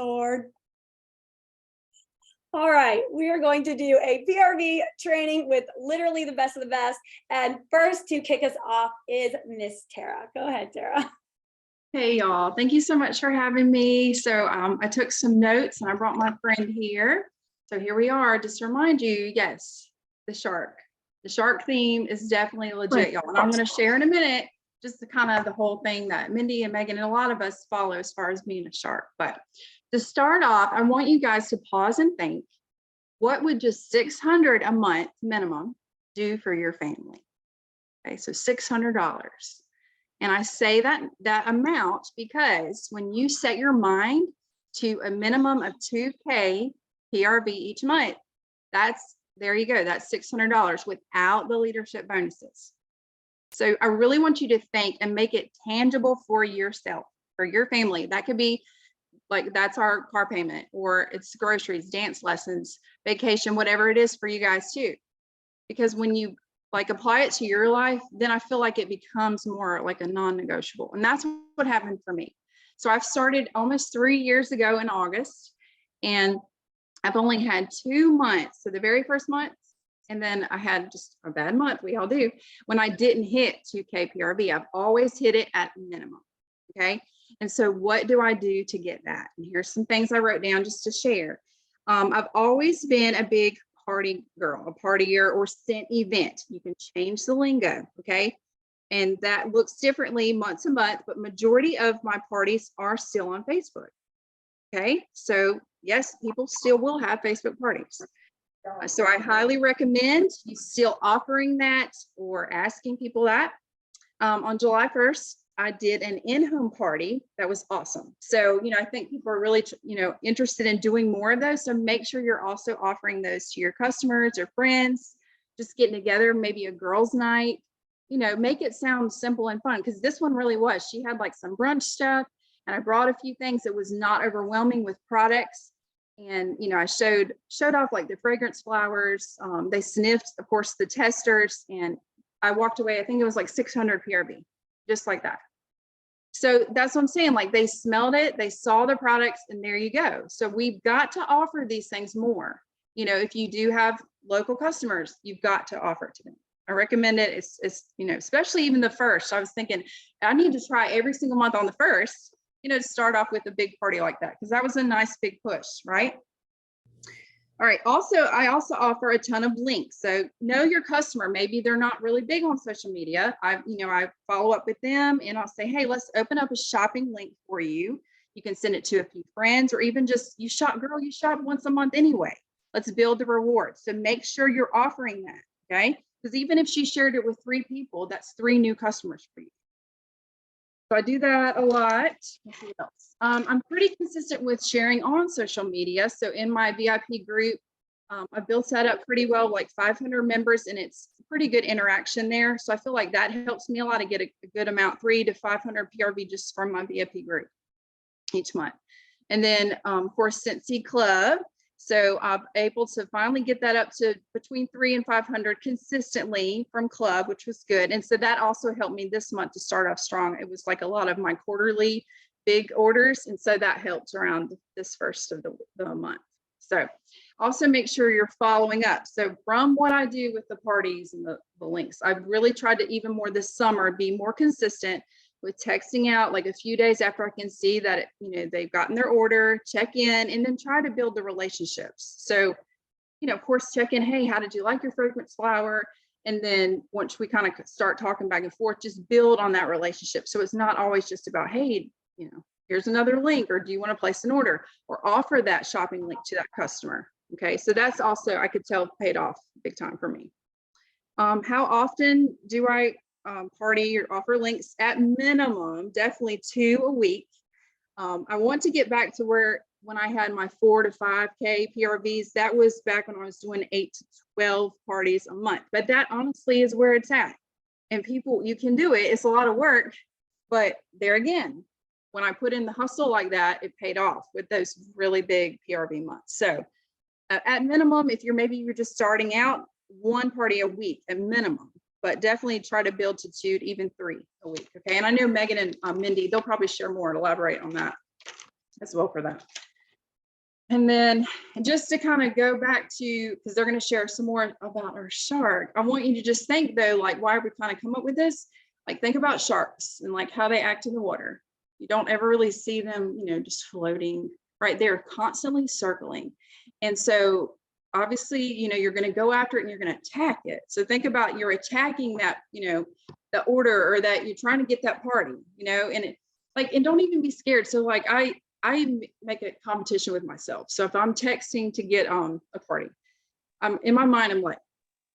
sword. All right, we are going to do a PRV training with literally the best of the best. And first to kick us off is Miss Tara. Go ahead, Tara. Hey, y'all. Thank you so much for having me. So I took some notes and I brought my friend here. So here we are. Just to remind you, yes, the shark. The shark theme is definitely legit, y'all. And I'm going to share in a minute just the kind of the whole thing that Mindy and Megan and a lot of us follow as far as being a shark. But to start off, I want you guys to pause and think, what would just $600 a month minimum do for your family? Okay, so $600. And I say that amount because when you set your mind to a minimum of 2K PRV each month, there you go, that's $600 without the leadership bonuses. So I really want you to think and make it tangible for yourself, for your family. That could be like, that's our car payment, or it's groceries, dance lessons, vacation, whatever it is for you guys too. Because when you like apply it to your life, then I feel like it becomes more like a non-negotiable. And that's what happened for me. So I've started almost 3 years ago in August, and I've only had 2 months. So the very first month, and then I had just a bad month, we all do, when I didn't hit 2K PRV. I've always hit it at minimum, okay? And so what do I do to get that? And here's some things I wrote down just to share. I've always been a big party girl, a partier or scent event. You can change the lingo, okay? And that looks differently month to month, but majority of my parties are still on Facebook, okay? So yes, people still will have Facebook parties. So I highly recommend you still offering that or asking people that. On July 1st, I did an in-home party that was awesome. So, I think people are really, interested in doing more of those. So make sure you're also offering those to your customers or friends, just getting together, maybe a girls' night, make it sound simple and fun, because this one really was. She had like some brunch stuff, and I brought a few things that was not overwhelming with products. And, I showed off like the fragrance flowers. They sniffed, of course, the testers, and I walked away. I think it was like 600 PRV, just like that. So that's what I'm saying. Like, they smelled it, they saw the products, and there you go. So we've got to offer these things more. If you do have local customers, you've got to offer it to them. I recommend it. It's especially even the first. I was thinking I need to try every single month on the first, to start off with a big party like that, because that was a nice big push, right? All right. I also offer a ton of links. So know your customer. Maybe they're not really big on social media. I follow up with them, and I'll say, hey, let's open up a shopping link for you. You can send it to a few friends, or even just you shop once a month anyway. Let's build the rewards. So make sure you're offering that. Okay. Because even if she shared it with 3 people, that's 3 new customers for you. So I do that a lot. Let's see what else. I'm pretty consistent with sharing on social media. So in my VIP group, I built that up pretty well, like 500 members, and it's pretty good interaction there. So I feel like that helps me a lot to get a good amount, 300 to 500 PRV just from my VIP group each month. And then of course, Scentsy Club. So I'm able to finally get that up to between 300 and 500 consistently from Club, which was good. And so that also helped me this month to start off strong. It was like a lot of my quarterly big orders. And so that helped around this first of the month. So also make sure you're following up. So from what I do with the parties and the links, I've really tried to even more this summer be more consistent with texting out like a few days after I can see that, they've gotten their order, check in, and then try to build the relationships. So, of course, check in, hey, how did you like your fragrance flower? And then once we kind of start talking back and forth, just build on that relationship. So it's not always just about, hey, here's another link, or do you want to place an order, or offer that shopping link to that customer. Okay. So that's also, I could tell, paid off big time for me. How often do I party or offer links? At minimum, definitely 2 a week. I want to get back to when I had my 4 to 5K PRVs, that was back when I was doing 8 to 12 parties a month. But that honestly is where it's at. And people, you can do it. It's a lot of work, but there again, when I put in the hustle like that, it paid off with those really big PRV months. So at minimum, if you're just starting out, 1 party a week at minimum, but definitely try to build to 2, even 3 a week. Okay. And I know Megan and Mindy, they'll probably share more and elaborate on that as well for that. And then just to kind of go back to, because they're going to share some more about our shark, I want you to just think though, like why we kind of come up with this, like think about sharks and like how they act in the water. You don't ever really see them, you know, just floating, right? They're constantly circling. And so obviously, you know, you're going to go after it and you're going to attack it. So think about you're attacking that, you know, the order, or that you're trying to get that party, you know, and it like, and don't even be scared. So like I make a competition with myself. So if I'm texting to get a party, I'm in my mind, I'm like,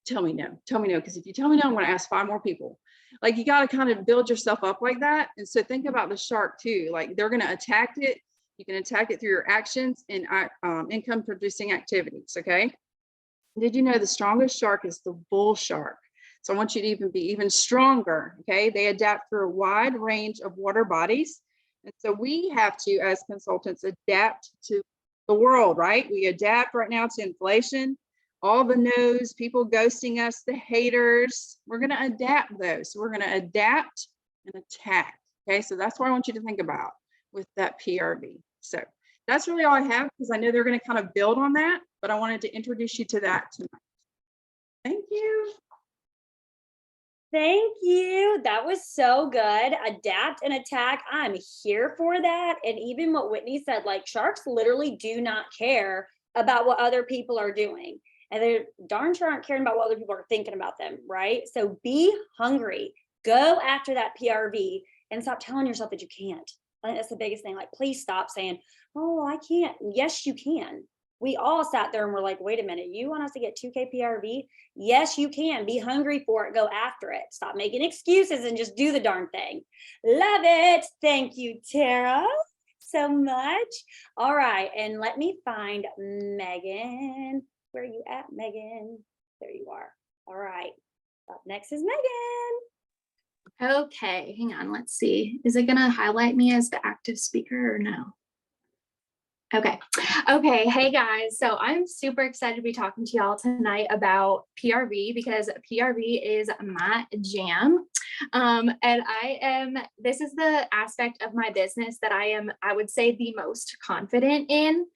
tell me no. Because if you tell me no, I'm going to ask 5 more people. Like you got to kind of build yourself up like that. And so think about the shark too. Like they're going to attack it. You can attack it through your actions and income producing activities. Okay. Did you know the strongest shark is the bull shark? So I want you to even be even stronger. Okay. They adapt through a wide range of water bodies. And so we have to, as consultants, adapt to the world, right? We adapt right now to inflation, all the no's, people ghosting us, the haters. We're going to adapt those. So we're going to adapt and attack. Okay, so that's what I want you to think about with that PRV. So that's really all I have, because I know they're going to kind of build on that, but I wanted to introduce you to that tonight. Thank you. Thank you. That was so good. Adapt and attack. I'm here for that. And even what Whitney said, like sharks literally do not care about what other people are doing. And they're darn sure aren't caring about what other people are thinking about them, right? So be hungry. Go after that PRV and stop telling yourself that you can't. I think that's the biggest thing. Like, please stop saying, oh, I can't. Yes, you can. We all sat there and were like, wait a minute, you want us to get 2K PRV? Yes, you can. Be hungry for it. Go after it. Stop making excuses and just do the darn thing. Love it. Thank you, Tara, so much. All right. And let me find Megan. Where are you at, Megan? There you are. All right. Up next is Megan. Okay, hang on, let's see. Is it gonna highlight me as the active speaker or no? Okay. Hey guys. So I'm super excited to be talking to y'all tonight about PRV, because PRV is my jam. And this is the aspect of my business that I would say the most confident in.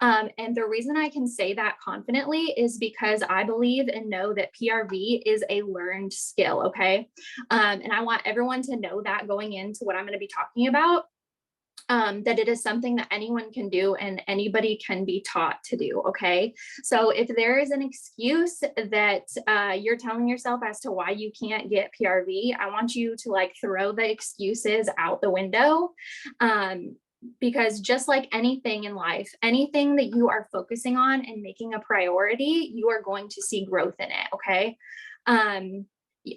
And the reason I can say that confidently is because I believe and know that PRV is a learned skill. Okay. And I want everyone to know that going into what I'm going to be talking about. That it is something that anyone can do and anybody can be taught to do. Okay. So if there is an excuse that you're telling yourself as to why you can't get PRV, I want you to like throw the excuses out the window. Because just like anything in life, anything that you are focusing on and making a priority, you are going to see growth in it. Okay. And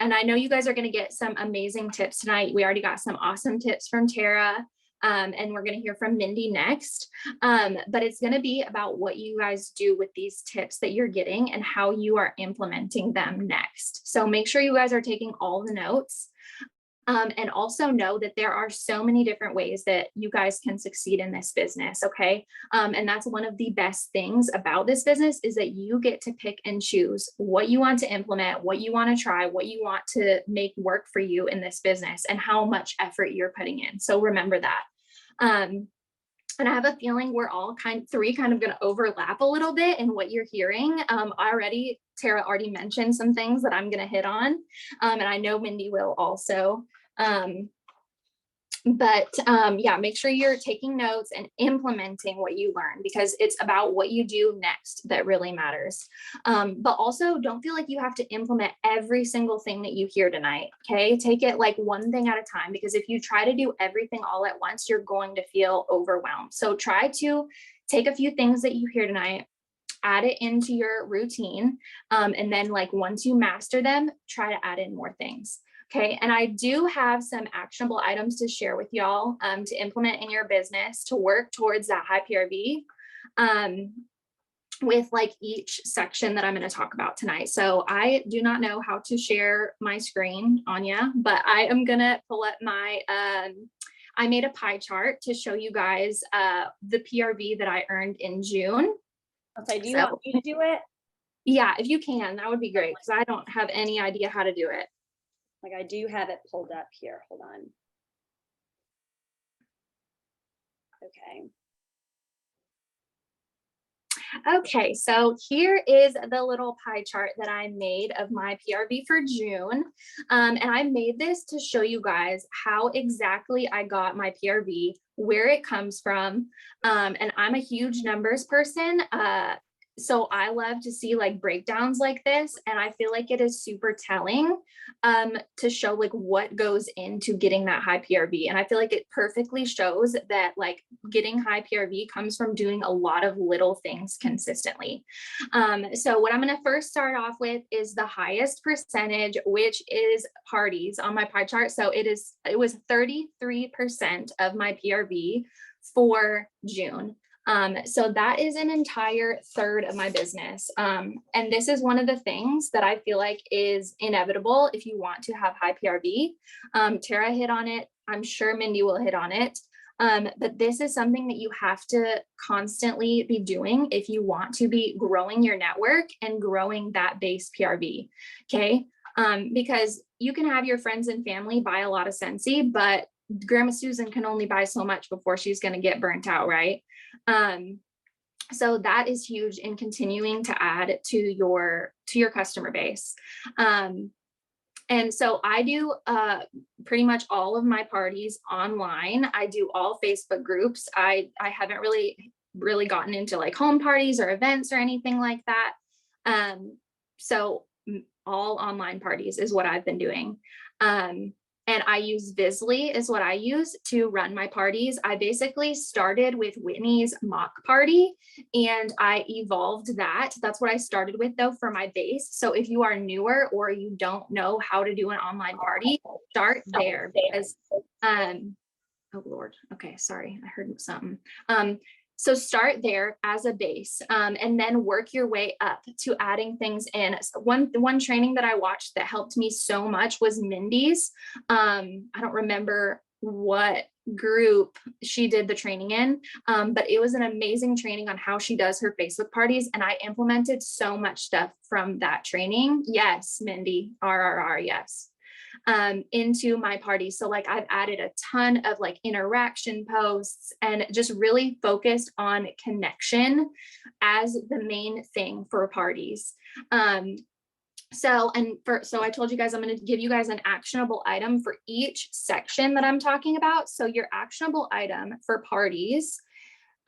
I know you guys are going to get some amazing tips tonight. We already got some awesome tips from Tara. And we're going to hear from Mindy next. But it's going to be about what you guys do with these tips that you're getting and how you are implementing them next. So make sure you guys are taking all the notes. And also know that there are so many different ways that you guys can succeed in this business. Okay. And that's one of the best things about this business is that you get to pick and choose what you want to implement, what you want to try, what you want to make work for you in this business, and how much effort you're putting in. So remember that. And I have a feeling we're all three kind of going to overlap a little bit in what you're hearing. Tara already mentioned some things that I'm going to hit on. And I know Mindy will also. Yeah, make sure you're taking notes and implementing what you learn, because it's about what you do next that really matters. But also don't feel like you have to implement every single thing that you hear tonight. Okay. Take it like one thing at a time, because if you try to do everything all at once, you're going to feel overwhelmed. So try to take a few things that you hear tonight, add it into your routine. And then like once you master them, try to add in more things. Okay, and I do have some actionable items to share with y'all to implement in your business to work towards that high PRV with like each section that I'm going to talk about tonight. So I do not know how to share my screen, Anya, but I am going to pull up my, I made a pie chart to show you guys the PRV that I earned in June. Okay, do you want me to do it? Yeah, if you can, that would be great, because I don't have any idea how to do it. Like I do have it pulled up here. Hold on. Okay. Okay, so here is the little pie chart that I made of my PRV for June. And I made this to show you guys how exactly I got my PRV, where it comes from. And I'm a huge numbers person. So I love to see like breakdowns like this, and I feel like it is super telling to show like what goes into getting that high PRV. And I feel like it perfectly shows that like getting high PRV comes from doing a lot of little things consistently. So what I'm going to first start off with is the highest percentage, which is parties on my pie chart. So it was 33% of my PRV for June. So that is an entire third of my business. And this is one of the things that I feel like is inevitable if you want to have high PRV. Tara hit on it. I'm sure Mindy will hit on it. But this is something that you have to constantly be doing if you want to be growing your network and growing that base PRV. Okay. Because you can have your friends and family buy a lot of Scentsy, but Grandma Susan can only buy so much before she's going to get burnt out, right? So that is huge in continuing to add to your customer base. And so I do pretty much all of my parties online. I do all Facebook groups. I haven't really gotten into like home parties or events or anything like that. So all online parties is what I've been doing. And I use Visly is what I use to run my parties. I basically started with Whitney's mock party and I evolved that. That's what I started with though for my base. So if you are newer or you don't know how to do an online party, start there because, oh Lord, okay, sorry, I heard something. So start there as a base and then work your way up to adding things in. So one training that I watched that helped me so much was Mindy's. I don't remember what group she did the training in, but it was an amazing training on how she does her Facebook parties. And I implemented so much stuff from that training. Yes, Mindy, RRR, yes. Into my party. So like I've added a ton of like interaction posts and just really focused on connection as the main thing for parties. So I told you guys, I'm going to give you guys an actionable item for each section that I'm talking about. So your actionable item for parties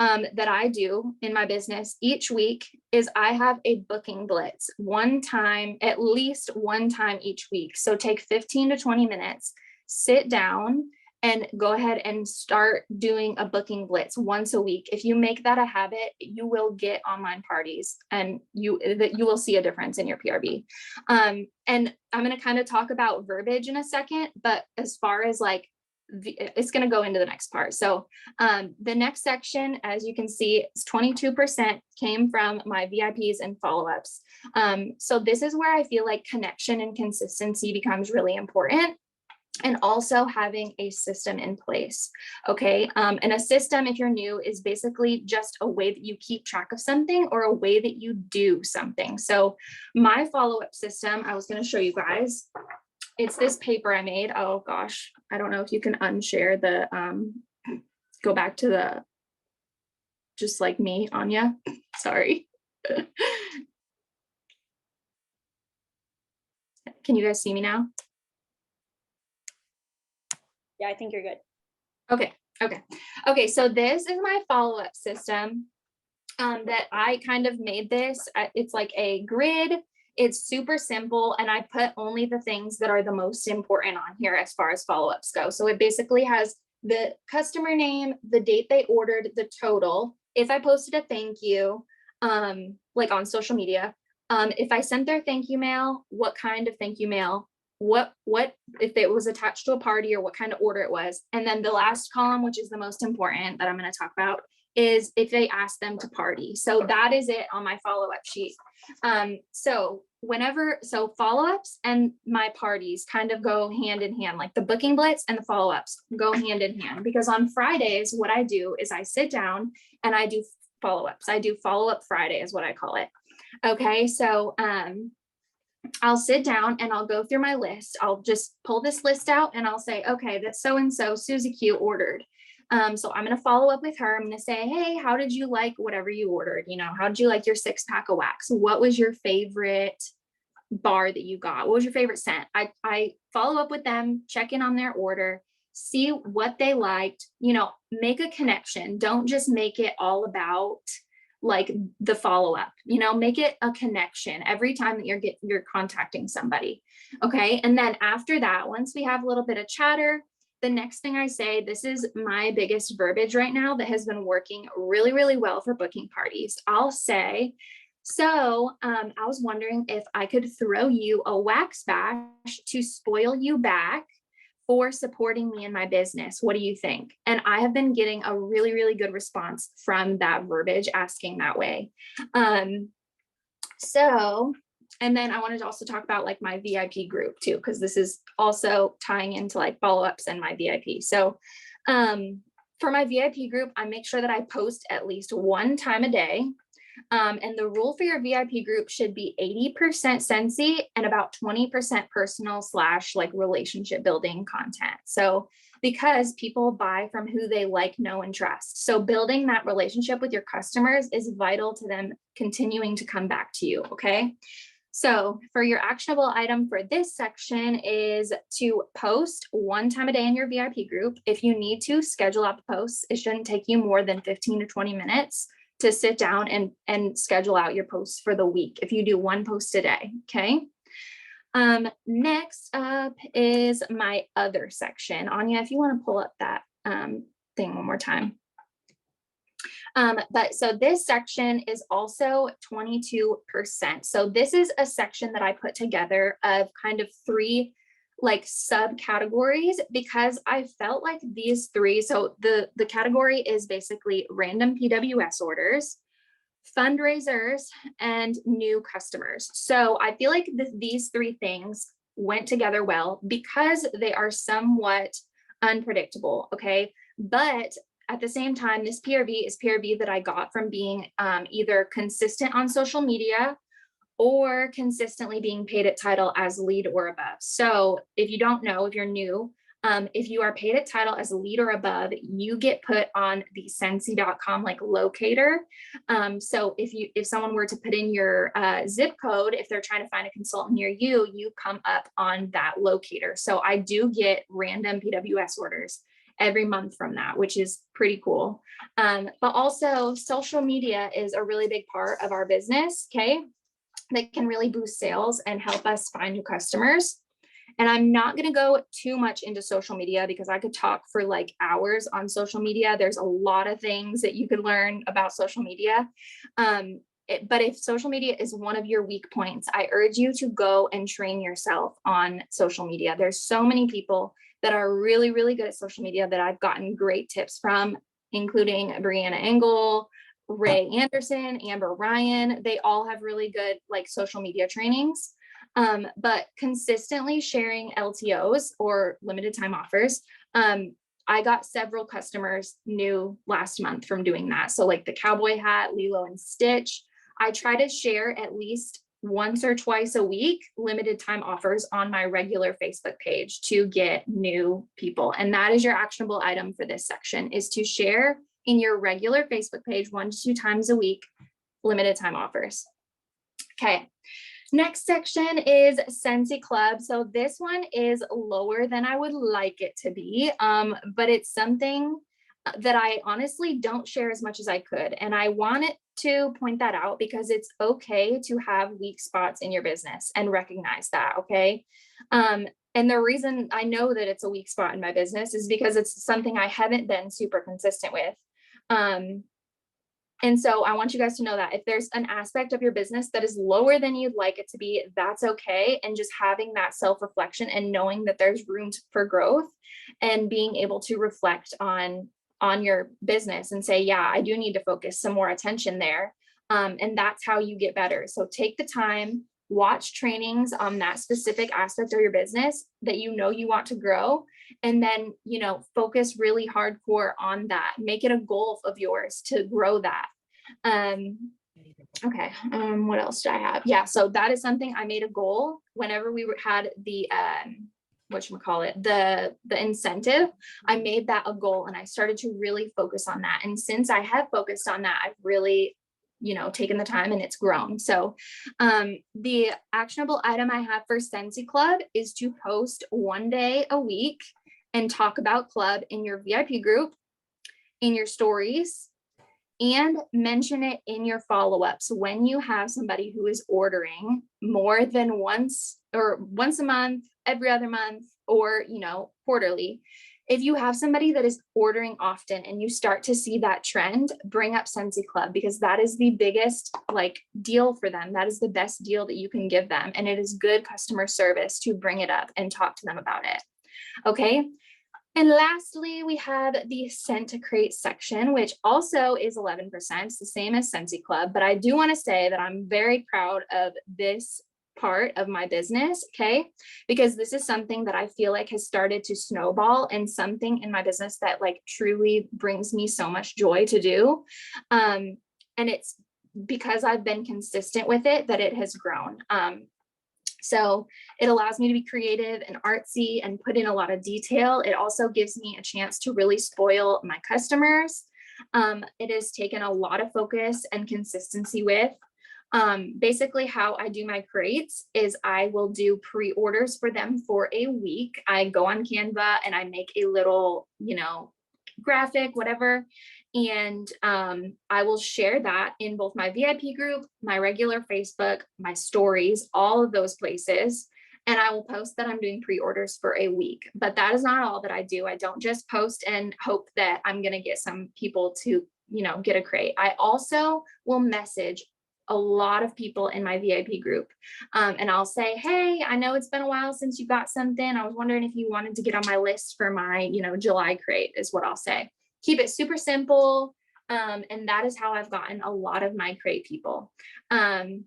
that I do in my business each week is I have a booking blitz at least one time each week. So take 15 to 20 minutes, sit down and go ahead and start doing a booking blitz once a week. If you make that a habit, you will get online parties and you will see a difference in your PRV. And I'm going to kind of talk about verbiage in a second, but as far as like it's going to go into the next part. So the next section, as you can see, is 22% came from my VIPs and follow-ups. So this is where I feel like connection and consistency becomes really important. And also having a system in place. Okay. And a system, if you're new, is basically just a way that you keep track of something or a way that you do something. So my follow-up system, I was going to show you guys. It's this paper I made. Oh gosh, I don't know if you can unshare the, go back to the, just like me, Anya, sorry. Can you guys see me now? Yeah, I think you're good. Okay. So this is my follow-up system that I kind of made this. It's like a grid. It's super simple. And I put only the things that are the most important on here as far as follow-ups go. So it basically has the customer name, the date they ordered, the total. If I posted a thank you, like on social media, if I sent their thank you mail, what kind of thank you mail, what if it was attached to a party or what kind of order it was. And then the last column, which is the most important that I'm going to talk about, is if they ask them to party. So that is it on my follow-up sheet. So follow-ups and my parties kind of go hand in hand, like the booking blitz and the follow-ups go hand in hand, because on Fridays, what I do is I sit down and I do follow-ups. I do follow-up Friday is what I call it. Okay. So, I'll sit down and I'll go through my list. I'll just pull this list out and I'll say, okay, that's so-and-so Susie Q ordered. So I'm going to follow up with her. I'm going to say, hey, how did you like whatever you ordered? You know, how did you like your 6-pack of wax? What was your favorite bar that you got? What was your favorite scent? I follow up with them, check in on their order, see what they liked, you know, make a connection. Don't just make it all about like the follow-up, you know, make it a connection every time that you're contacting somebody. Okay. And then after that, once we have a little bit of chatter, the next thing I say, this is my biggest verbiage right now that has been working really, really well for booking parties. I'll say, so I was wondering if I could throw you a wax bash to spoil you back for supporting me in my business. What do you think? And I have been getting a really, really good response from that verbiage, asking that way. And then I wanted to also talk about like my VIP group too, because this is also tying into like follow-ups and my VIP. So for my VIP group, I make sure that I post at least one time a day. And the rule for your VIP group should be 80% Scentsy and about 20% personal / like relationship building content. So because people buy from who they like, know, and trust. So building that relationship with your customers is vital to them continuing to come back to you. Okay. So for your actionable item for this section is to post one time a day in your VIP group. If you need to schedule out the posts, it shouldn't take you more than 15 to 20 minutes to sit down and schedule out your posts for the week. If you do one post a day, okay? Next up is my other section. Anya, if you want to pull up that thing one more time. But so this section is also 22%. So this is a section that I put together of kind of 3 like subcategories because I felt like these 3, so the category is basically random PWS orders, fundraisers, and new customers. So I feel like these 3 things went together well because they are somewhat unpredictable. Okay. But at the same time, this PRV is PRV that I got from being either consistent on social media or consistently being paid at title as lead or above. So if you don't know, if you're new, if you are paid at title as a lead or above, you get put on the Scentsy.com like locator. So if someone were to put in your zip code, if they're trying to find a consultant near you, you come up on that locator. So I do get random PWS orders every month from that, which is pretty cool. But also social media is a really big part of our business. Okay. That can really boost sales and help us find new customers. And I'm not going to go too much into social media because I could talk for like hours on social media. There's a lot of things that you could learn about social media. But if social media is one of your weak points, I urge you to go and train yourself on social media. There's so many people that are really, really good at social media that I've gotten great tips from, including Brianna Engel, Ray Anderson, Amber Ryan. They all have really good like social media trainings. But consistently sharing LTOs or limited time offers. I got several customers new last month from doing that. So like the cowboy hat, Lilo and Stitch. I try to share at least once or twice a week limited time offers on my regular Facebook page to get new people. And that is your actionable item for this section, is to share in your regular Facebook page 1 to 2 times a week, limited time offers. Okay. Next section is Scentsy Club. So this one is lower than I would like it to be, but it's something that I honestly don't share as much as I could. And I wanted to point that out because it's okay to have weak spots in your business and recognize that, okay? And the reason I know that it's a weak spot in my business is because it's something I haven't been super consistent with. And so I want you guys to know that if there's an aspect of your business that is lower than you'd like it to be, that's okay. And just having that self-reflection and knowing that there's room for growth and being able to reflect on your business and say, yeah, I do need to focus some more attention there. And that's how you get better. So take the time, watch trainings on that specific aspect of your business that you know you want to grow, and then, you know, focus really hardcore on that. Make it a goal of yours to grow that. Okay. What else do I have? Yeah. So that is something I made a goal whenever we had the whatchamacallit, the incentive, I made that a goal and I started to really focus on that. And since I have focused on that, I've really, taken the time and it's grown. So the actionable item I have for Scentsy Club is to post 1 day a week and talk about club in your VIP group, in your stories, and mention it in your follow-ups when you have somebody who is ordering more than once a month, every other month, or quarterly. If you have somebody that is ordering often and you start to see that trend, bring up Scentsy Club, because that is the biggest deal for them. That is the best deal that you can give them. And it is good customer service to bring it up and talk to them about it. Okay. And lastly, we have the Scent to Create section, which also is 11%. It's the same as Scentsy Club, but I do want to say that I'm very proud of this part of my business, okay? Because this is something that I feel like has started to snowball and something in my business that truly brings me so much joy to do. And it's because I've been consistent with it that it has grown. So it allows me to be creative and artsy and put in a lot of detail. It also gives me a chance to really spoil my customers. It has taken a lot of focus and consistency with. Basically how I do my crates is I will do pre-orders for them for a week. I go on Canva and I make a little, graphic, whatever. And I will share that in both my VIP group, my regular Facebook, my stories, all of those places. And I will post that I'm doing pre-orders for a week. But that is not all that I do. I don't just post and hope that I'm going to get some people to, get a crate. I also will message a lot of people in my VIP group. And I'll say, hey, I know it's been a while since you got something. I was wondering if you wanted to get on my list for my, July crate, is what I'll say. Keep it super simple. And that is how I've gotten a lot of my crate people. And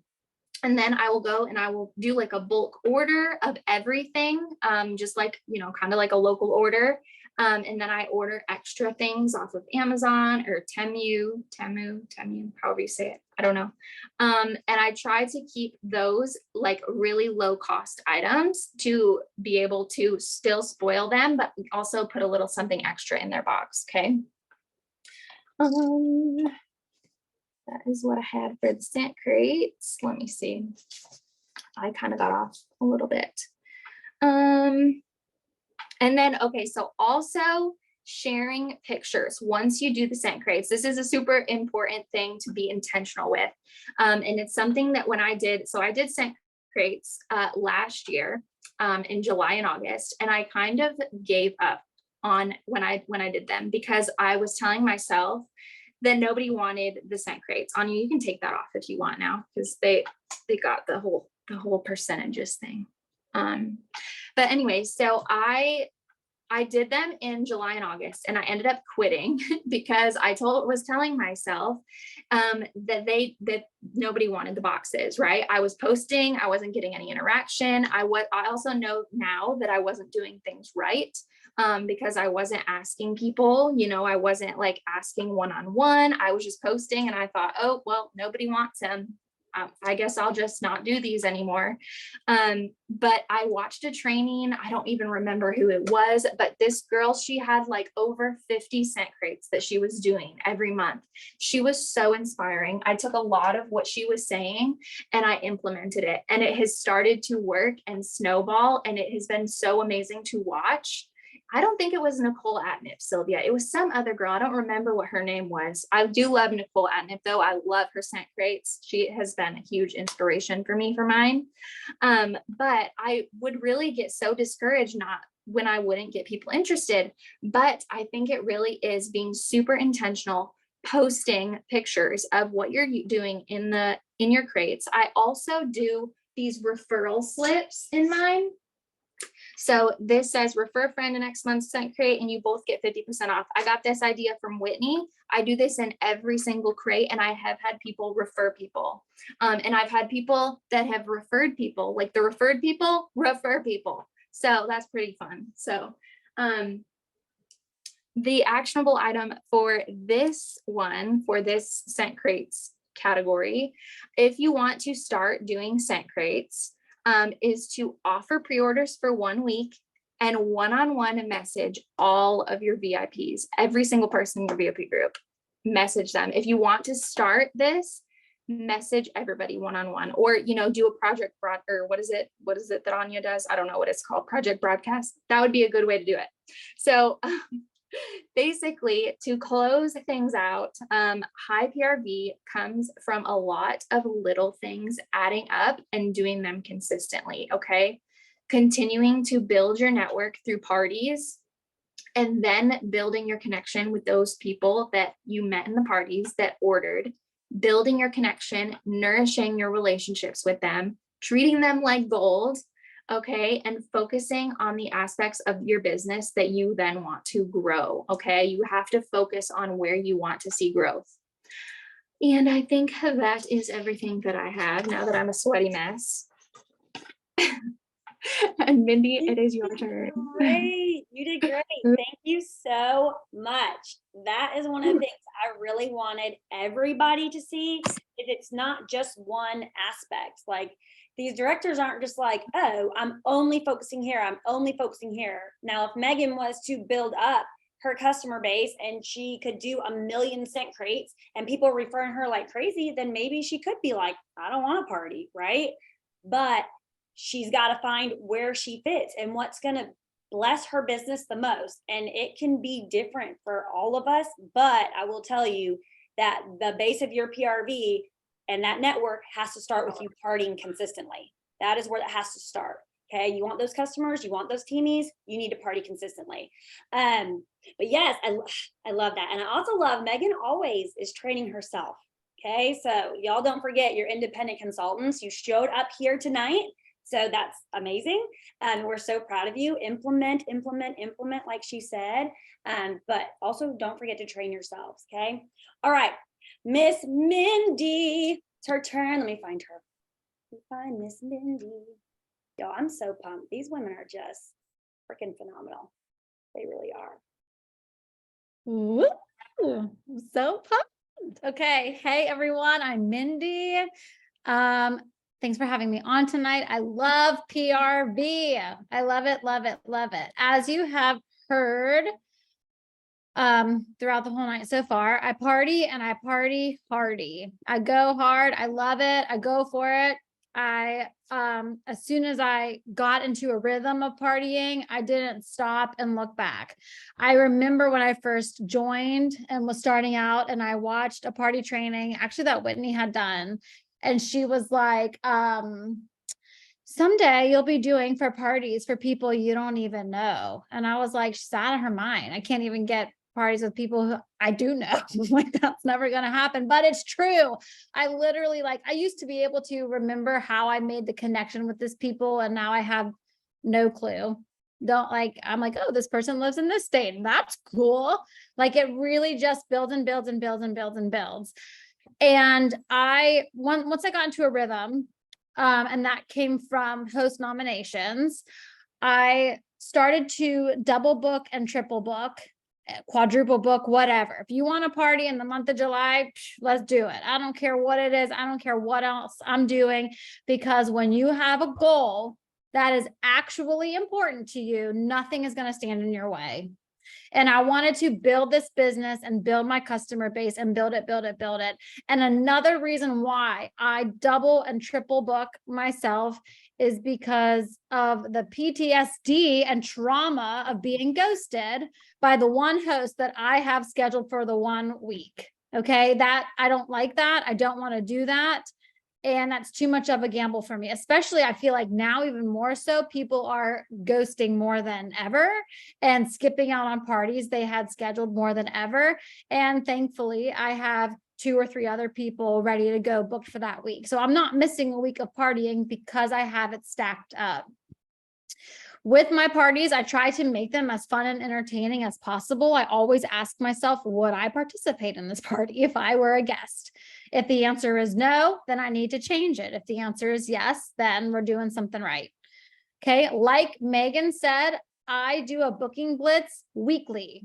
then I will go and I will do a bulk order of everything, just kind of like a local order. And then I order extra things off of Amazon or Temu, however you say it. I don't know. And I try to keep those really low cost items to be able to still spoil them, but also put a little something extra in their box. Okay. That is what I had for the scent crates. Let me see. I kind of got off a little bit. And then, okay, so also sharing pictures once you do the scent crates. This is a super important thing to be intentional with. And it's something that when I did scent crates last year in July and August, and I kind of gave up on when I did them because I was telling myself that nobody wanted the scent crates. Anya, you can take that off if you want now, because they got the whole percentages thing. But anyway, so I did them in July and August, and I ended up quitting because I was telling myself that nobody wanted the boxes, right? I was posting, I wasn't getting any interaction. I also know now that I wasn't doing things right. Because I wasn't asking people, I wasn't asking one-on-one. I was just posting and I thought, oh, well, nobody wants them. I guess I'll just not do these anymore. But I watched a training. I don't even remember who it was, but this girl, she had over 50 scent crates that she was doing every month. She was so inspiring. I took a lot of what she was saying and I implemented it, and it has started to work and snowball. And it has been so amazing to watch. I don't think it was Nicole Atnip, Sylvia. It was some other girl. I don't remember what her name was. I do love Nicole Atnip, though. I love her scent crates. She has been a huge inspiration for me for mine. But I would really get so discouraged when I wouldn't get people interested. But I think it really is being super intentional, posting pictures of what you're doing in your crates. I also do these referral slips in mine. So this says refer a friend to next month's scent crate and you both get 50% off. I got this idea from Whitney. I do this in every single crate, and I have had people refer people. And I've had people that have referred people, the referred people refer people. So that's pretty fun. So the actionable item for this scent crates category, if you want to start doing scent crates, is to offer pre-orders for 1 week and one-on-one message all of your VIPs, every single person in your VIP group. Message them. If you want to start this, message everybody one-on-one, or, you know, do a project or what is it that Anya does? I don't know what it's called, project broadcast. That would be a good way to do it. So basically, to close things out, high PRV comes from a lot of little things adding up and doing them consistently. Okay. Continuing to build your network through parties, and then building your connection with those people that you met in the parties that ordered, building your connection, nourishing your relationships with them, treating them like gold, okay, and focusing on the aspects of your business that you then want to grow, okay? You have to focus on where you want to see growth. And I think that is everything that I have now that I'm a sweaty mess. And Mindy, it is your turn. Great. You did great. Thank you so much. That is one of the things I really wanted everybody to see, is it's not just one aspect. Like, these directors aren't just like, oh, I'm only focusing here. I'm only focusing here. Now, if Megan was to build up her customer base and she could do 1,000,000 scent crates and people referring her like crazy, then maybe she could be like, I don't want a party, right? But she's got to find where she fits and what's going to bless her business the most. And it can be different for all of us. But I will tell you that the base of your PRV and that network has to start with you partying consistently. That is where it has to start. Okay. You want those customers, you want those teamies, you need to party consistently. But yes, I love that. And I also love Megan always is training herself. Okay. So y'all don't forget your independent consultants. You showed up here tonight. So that's amazing. And we're so proud of you. Implement, like she said. But also don't forget to train yourselves. Okay. All right. Miss Mindy, it's her turn. Let me find her. Find Miss Mindy. Yo, I'm so pumped. These women are just freaking phenomenal. They really are. Woo! I'm so pumped. Okay. Hey, everyone. I'm Mindy. Thanks for having me on tonight. I love PRV. I love it, love it, love it. As you have heard throughout the whole night so far, I party and I party hardy. I go hard. I love it. I go for it. As soon as I got into a rhythm of partying, I didn't stop and look back. I remember when I first joined and was starting out, and I watched a party training, actually that Whitney had done. And she was like, someday you'll be doing for parties for people you don't even know. And I was like, she's out of her mind. I can't even get parties with people who I do know. Like, that's never going to happen, but it's true. I literally, like, I used to be able to remember how I made the connection with this people. And now I have no clue. I'm like, oh, this person lives in this state. And that's cool. Like, it really just builds and builds and builds and builds and builds. And once I got into a rhythm, and that came from host nominations, I started to double book and triple book, quadruple book, whatever. If you want to party in the month of July, let's do it. I don't care what it is. I don't care what else I'm doing, because when you have a goal that is actually important to you, nothing is going to stand in your way. And I wanted to build this business and build my customer base and build it. And another reason why I double and triple book myself is because of the PTSD and trauma of being ghosted by the one host that I have scheduled for the 1 week. Okay, that I don't like that. I don't want to do that. And that's too much of a gamble for me, especially I feel like now even more so, people are ghosting more than ever and skipping out on parties they had scheduled more than ever. And thankfully, I have 2 or 3 other people ready to go booked for that week. So I'm not missing a week of partying because I have it stacked up. With my parties, I try to make them as fun and entertaining as possible. I always ask myself, would I participate in this party if I were a guest? If the answer is no, then I need to change it. If the answer is yes, then we're doing something right. Okay, like Megan said, I do a booking blitz weekly.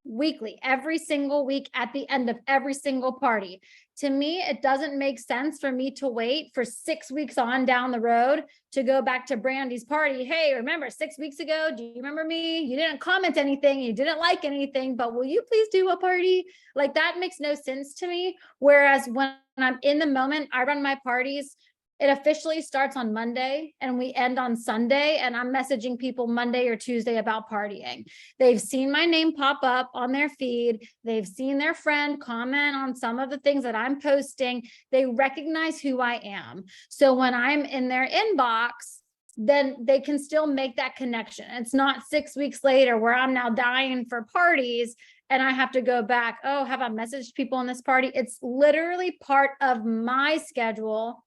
weekly, every single week at the end of every single party. To me, it doesn't make sense for me to wait for 6 weeks on down the road to go back to Brandy's party. Hey, remember 6 weeks ago? Do you remember me? You didn't comment anything. You didn't like anything, but will you please do a party? Like, that makes no sense to me. Whereas when I'm in the moment, I run my parties. It officially starts on Monday and we end on Sunday, and I'm messaging people Monday or Tuesday about partying. They've seen my name pop up on their feed. They've seen their friend comment on some of the things that I'm posting. They recognize who I am. So when I'm in their inbox, then they can still make that connection. It's not 6 weeks later where I'm now dying for parties and I have to go back. Oh, have I messaged people in this party? It's literally part of my schedule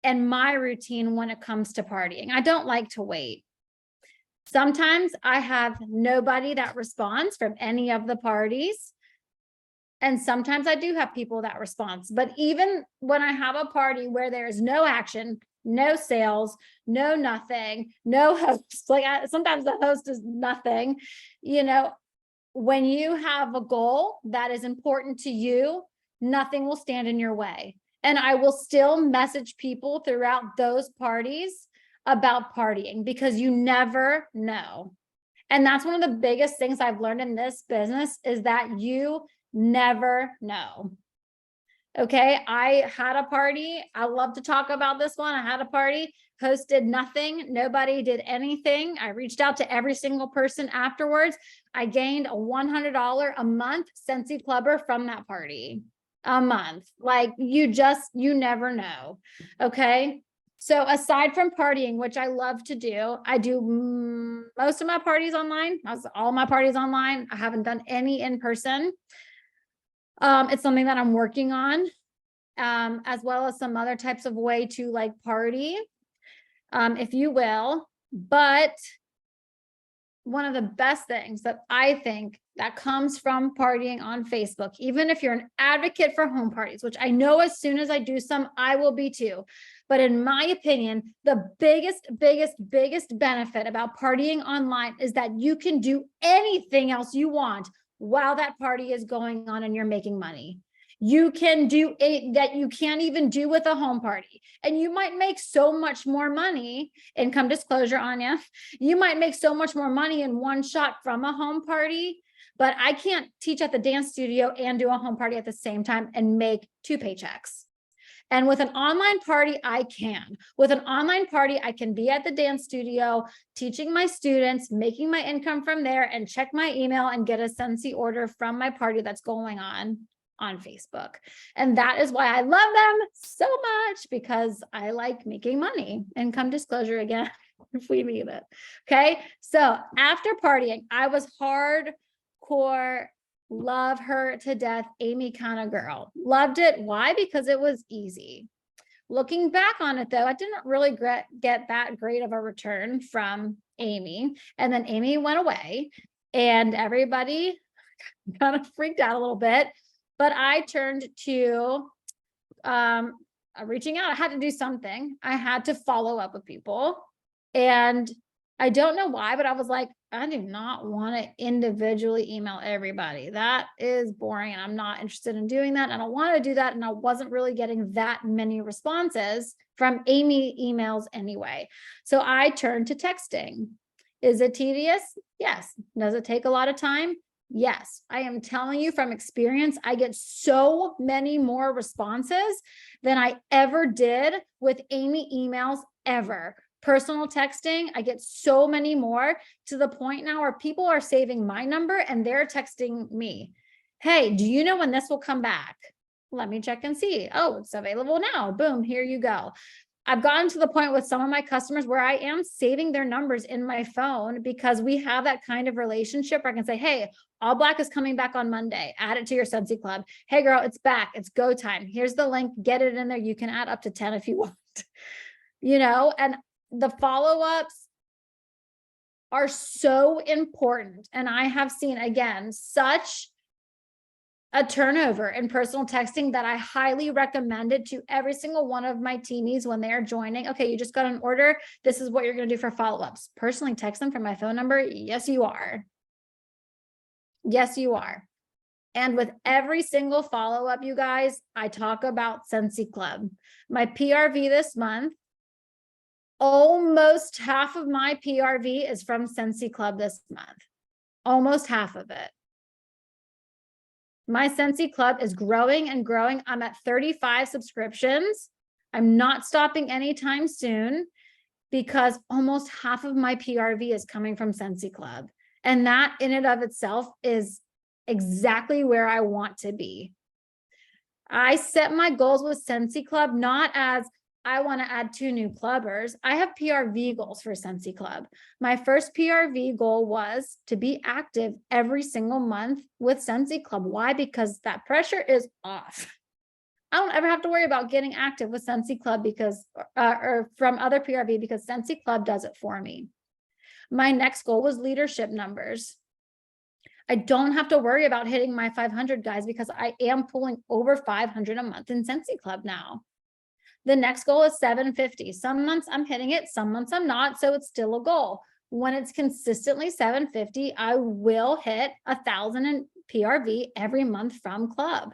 and my routine when it comes to partying. I don't like to wait. Sometimes I have nobody that responds from any of the parties. And sometimes I do have people that respond. But even when I have a party where there's no action, no sales, no nothing, no host, sometimes the host is nothing, when you have a goal that is important to you, nothing will stand in your way. And I will still message people throughout those parties about partying because you never know. And that's one of the biggest things I've learned in this business is that you never know. Okay, I had a party. I love to talk about this one. I had a party, hosted nothing. Nobody did anything. I reached out to every single person afterwards. I gained a $100 a month Scentsy Clubber from that party. A month. Like you never know. Okay. So aside from partying, which I love to do, I do most of my parties online. All my parties online. I haven't done any in person. It's something that I'm working on, as well as some other types of way to like party, if you will. But one of the best things that I think that comes from partying on Facebook, even if you're an advocate for home parties, which I know as soon as I do some, I will be too. But in my opinion, the biggest benefit about partying online is that you can do anything else you want while that party is going on and you're making money. You can do it that you can't even do with a home party. And you might make so much more money, income disclosure, Anya, you might make so much more money in one shot from a home party, but I can't teach at the dance studio and do a home party at the same time and make 2 paychecks. And with an online party, I can. With an online party, I can be at the dance studio, teaching my students, making my income from there, and check my email and get a Scentsy order from my party that's going on Facebook. And that is why I love them so much, because I like making money. Income disclosure again, if we need it. Okay. So after partying, I was hardcore, love her to death, Amy kind of girl. Loved it. Why? Because it was easy. Looking back on it though, I didn't really get that great of a return from Amy. And then Amy went away and everybody kind of freaked out a little bit. But I turned to reaching out. I had to do something. I had to follow up with people. And I don't know why, but I was like, I do not want to individually email everybody. That is boring. And I'm not interested in doing that. I don't want to do that. And I wasn't really getting that many responses from Amy emails anyway. So I turned to texting. Is it tedious? Yes. Does it take a lot of time? Yes, I am telling you from experience, I get so many more responses than I ever did with Amy emails ever. Personal texting, I get so many more, to the point now where people are saving my number and they're texting me. Hey, do you know when this will come back? Let me check and see. Oh, it's available now. Boom, here you go. I've gotten to the point with some of my customers where I am saving their numbers in my phone because we have that kind of relationship where I can say, hey, All Black is coming back on Monday. Add it to your Scentsy Club. Hey girl, it's back. It's go time. Here's the link. Get it in there. You can add up to 10 if you want, and the follow-ups are so important. And I have seen, again, such a turnover in personal texting that I highly recommend it to every single one of my teenies when they are joining. Okay, you just got an order. This is what you're going to do for follow-ups. Personally text them from my phone number. Yes, you are. Yes, you are. And with every single follow-up, you guys, I talk about Scentsy Club. My PRV this month, almost half of my PRV is from Scentsy Club this month. Almost half of it. My Scentsy Club is growing and growing. I'm at 35 subscriptions. I'm not stopping anytime soon because almost half of my PRV is coming from Scentsy Club. And that in and of itself is exactly where I want to be. I set my goals with Scentsy Club, not as I want to add 2 new clubbers. I have PRV goals for Scentsy Club. My first PRV goal was to be active every single month with Scentsy Club. Why? Because that pressure is off. I don't ever have to worry about getting active with Scentsy Club because, or from other PRV, because Scentsy Club does it for me. My next goal was leadership numbers. I don't have to worry about hitting my 500 guys because I am pulling over 500 a month in Scentsy Club now. The next goal is 750. Some months I'm hitting it, some months I'm not, so it's still a goal. When it's consistently 750, I will hit 1,000 in PRV every month from club.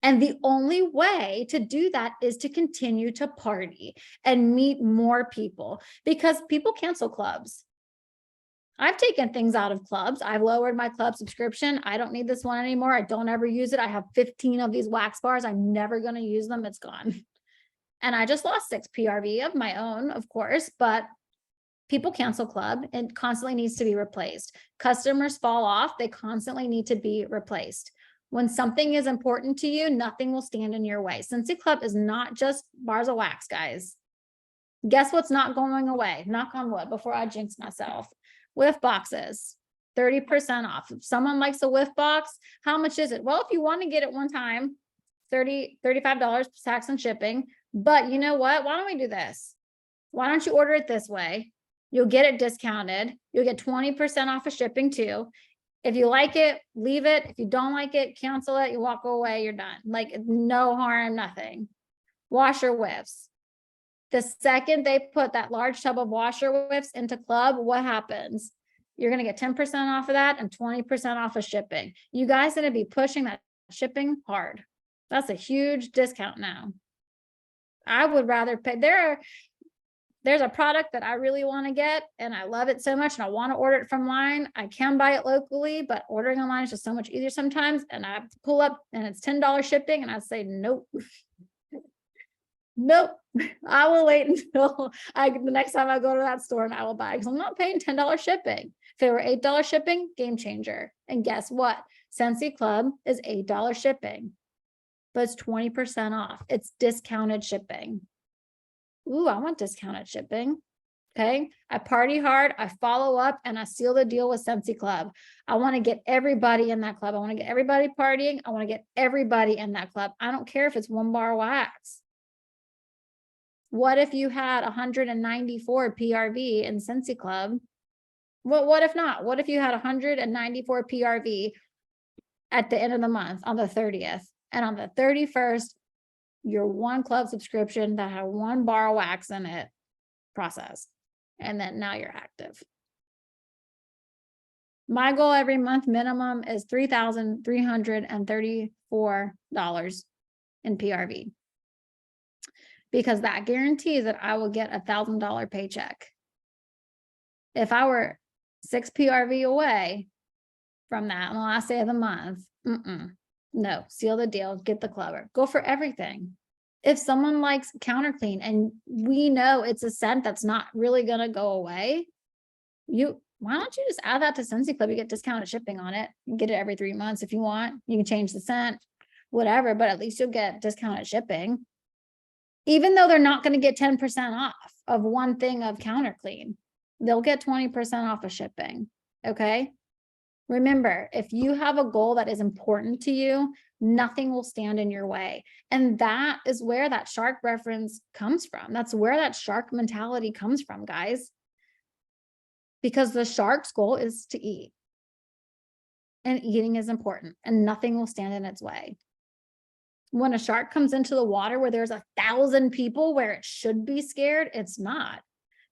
And the only way to do that is to continue to party and meet more people because people cancel clubs. I've taken things out of clubs. I've lowered my club subscription. I don't need this one anymore. I don't ever use it. I have 15 of these wax bars. I'm never going to use them. It's gone. And I just lost 6 PRV of my own, of course, but people cancel club and constantly needs to be replaced. Customers fall off. They constantly need to be replaced. When something is important to you, nothing will stand in your way. Scentsy Club is not just bars of wax, guys. Guess what's not going away? Knock on wood before I jinx myself. Whiff boxes, 30% off. If someone likes a whiff box, how much is it? Well, if you want to get it one time, $35 tax and shipping. But you know what? Why don't we do this? Why don't you order it this way? You'll get it discounted. You'll get 20% off of shipping too. If you like it, leave it. If you don't like it, cancel it. You walk away, you're done. Like no harm, nothing. Washer whiffs. The second they put that large tub of washer whiffs into club, what happens? You're going to get 10% off of that and 20% off of shipping. You guys are going to be pushing that shipping hard. That's a huge discount now. I would rather pay. There's a product that I really want to get and I love it so much and I want to order it from online. I can buy it locally, but ordering online is just so much easier sometimes. And I have to pull up and it's $10 shipping and I say, nope. Nope, I will wait until the next time I go to that store and I will buy it because I'm not paying $10 shipping. If it were $8 shipping, game changer. And guess what? Scentsy Club is $8 shipping, but it's 20% off. It's discounted shipping. Ooh, I want discounted shipping. Okay. I party hard, I follow up, and I seal the deal with Scentsy Club. I want to get everybody in that club. I want to get everybody partying. I want to get everybody in that club. I don't care if it's 1 bar wax. What if you had 194 PRV in Scentsy Club? Well, what if not? What if you had 194 PRV at the end of the month on the 30th? And on the 31st, your 1 club subscription that had 1 bar of wax in it processed. And then now you're active. My goal every month minimum is $3,334 in PRV. Because that guarantees that I will get $1,000 paycheck. If I were 6 PRV away from that on the last day of the month, no, seal the deal, get the clubber, go for everything. If someone likes counter clean and we know it's a scent that's not really gonna go away, why don't you just add that to Scentsy Club? You get discounted shipping on it. You get it every 3 months if you want. You can change the scent, whatever, but at least you'll get discounted shipping. Even though they're not going to get 10% off of one thing of counter clean, they'll get 20% off of shipping. Okay. Remember, if you have a goal that is important to you, nothing will stand in your way. And that is where that shark reference comes from. That's where that shark mentality comes from, guys. Because the shark's goal is to eat. And eating is important and nothing will stand in its way. When a shark comes into the water where there's 1,000 people where it should be scared, it's not,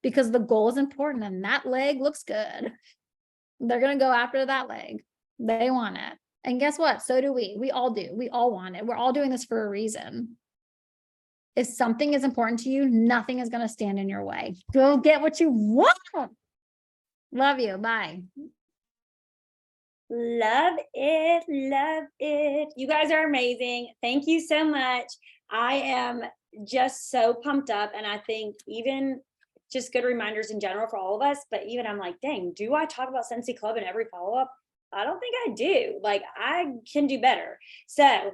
because the goal is important and that leg looks good. They're going to go after that leg. They want it. And guess what? So do we. We all do. We all want it. We're all doing this for a reason. If something is important to you, nothing is going to stand in your way. Go get what you want. Love you. Bye. Love it. Love it. You guys are amazing. Thank you so much. I am just so pumped up. And I think even just good reminders in general for all of us. But even I'm like, dang, do I talk about Scentsy Club in every follow-up? I don't think I do. Like, I can do better. So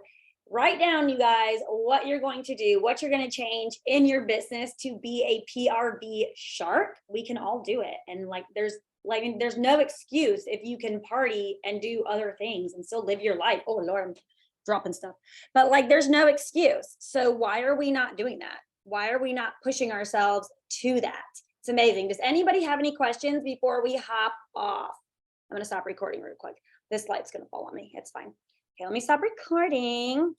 write down, you guys, what you're going to do, what you're going to change in your business to be a PRV shark. We can all do it. And there's no excuse if you can party and do other things and still live your life. Oh Lord, I'm dropping stuff. But like, there's no excuse. So why are we not doing that? Why are we not pushing ourselves to that? It's amazing. Does anybody have any questions before we hop off? I'm going to stop recording real quick. This light's going to fall on me. It's fine. Okay, let me stop recording.